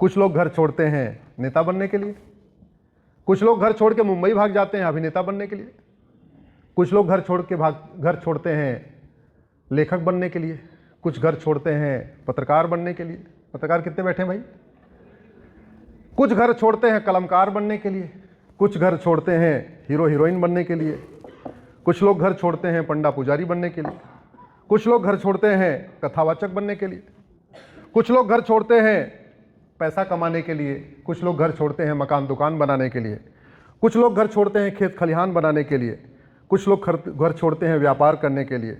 कुछ लोग घर छोड़ते हैं नेता बनने के लिए, कुछ लोग घर छोड़ के मुंबई भाग जाते हैं अभिनेता बनने के लिए, कुछ लोग घर छोड़ते हैं लेखक बनने के लिए, कुछ घर छोड़ते हैं पत्रकार बनने के लिए। पत्रकार कितने बैठे हैं भाई? कुछ घर छोड़ते हैं कलमकार बनने के लिए, कुछ घर छोड़ते हैं हीरो हीरोइन बनने के लिए, कुछ लोग घर छोड़ते हैं पंडा पुजारी बनने के लिए, कुछ लोग घर छोड़ते हैं कथावाचक बनने के लिए, कुछ लोग घर छोड़ते हैं पैसा कमाने के लिए, कुछ लोग घर छोड़ते हैं मकान दुकान बनाने के लिए, कुछ लोग घर छोड़ते हैं खेत खलिहान बनाने के लिए, कुछ लोग घर छोड़ते हैं व्यापार करने के लिए,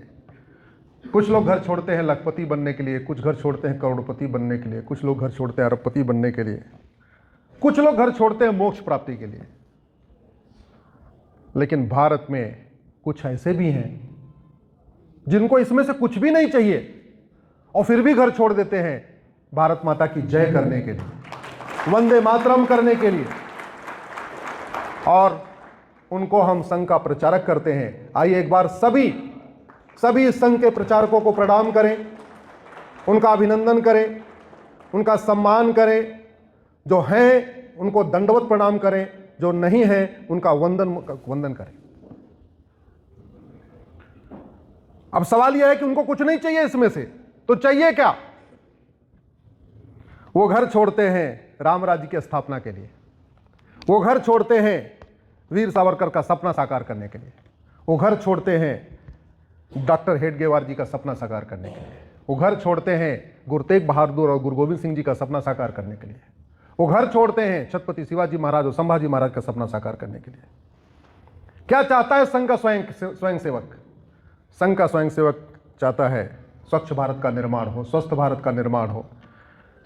कुछ लोग घर छोड़ते हैं लखपति बनने के लिए, कुछ घर छोड़ते हैं करोड़पति बनने के लिए, कुछ लोग घर छोड़ते हैं अरबपति बनने के लिए, कुछ लोग घर छोड़ते हैं मोक्ष प्राप्ति के लिए। लेकिन भारत में कुछ ऐसे भी हैं जिनको इसमें से कुछ भी नहीं चाहिए और फिर भी घर छोड़ देते हैं भारत माता की जय करने के लिए, वंदे मातरम करने के लिए, और उनको हम संघ का प्रचारक करते हैं। आइए एक बार सभी संघ के प्रचारकों को प्रणाम करें, उनका अभिनंदन करें, उनका सम्मान करें, जो हैं उनको दंडवत प्रणाम करें, जो नहीं हैं उनका वंदन करें। अब सवाल यह है कि उनको कुछ नहीं चाहिए इसमें से, तो चाहिए क्या? वो घर छोड़ते हैं राम राज्य की स्थापना के लिए, वो घर छोड़ते हैं वीर सावरकर का सपना साकार करने के लिए, वो घर छोड़ते हैं डॉक्टर हेडगेवार जी का सपना साकार करने के लिए, वो घर छोड़ते हैं गुरु तेग बहादुर और गुरु गोविंद सिंह जी का सपना साकार करने के लिए, वो घर छोड़ते हैं छत्रपति शिवाजी महाराज और संभाजी महाराज का सपना साकार करने के लिए। क्या चाहता है संघ का स्वयंसेवक? संघ का स्वयंसेवक चाहता है स्वच्छ भारत का निर्माण हो, स्वस्थ भारत का निर्माण हो,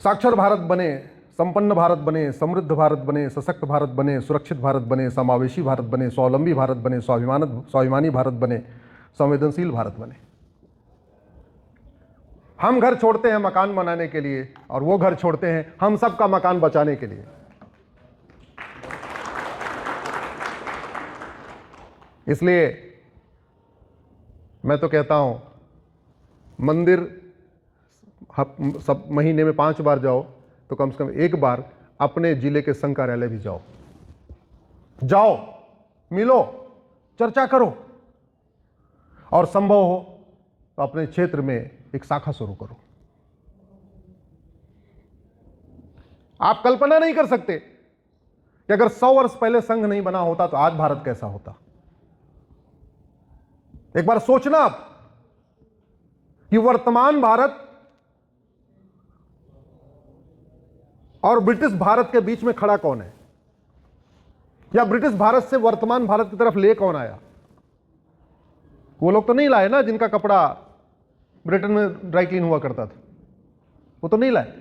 साक्षर भारत बने, संपन्न भारत बने, समृद्ध भारत बने, सशक्त भारत बने, सुरक्षित भारत बने, समावेशी भारत बने, स्वावलंबी भारत बने, स्वाभिमानी भारत बने, संवेदनशील भारत बने। हम घर छोड़ते हैं मकान बनाने के लिए और वो घर छोड़ते हैं हम सबका मकान बचाने के लिए। इसलिए मैं तो कहता हूं मंदिर सब महीने में 5 बार जाओ तो कम से कम एक बार अपने जिले के संघ कार्यालय भी जाओ, मिलो, चर्चा करो, और संभव हो तो अपने क्षेत्र में एक शाखा शुरू करो। आप कल्पना नहीं कर सकते कि अगर 100 वर्ष पहले संघ नहीं बना होता तो आज भारत कैसा होता। एक बार सोचना आप कि वर्तमान भारत और ब्रिटिश भारत के बीच में खड़ा कौन है, या ब्रिटिश भारत से वर्तमान भारत की तरफ ले कौन आया? वो लोग तो नहीं लाए ना जिनका कपड़ा ब्रिटेन में ड्राई क्लीन हुआ करता था, वो तो नहीं लाए।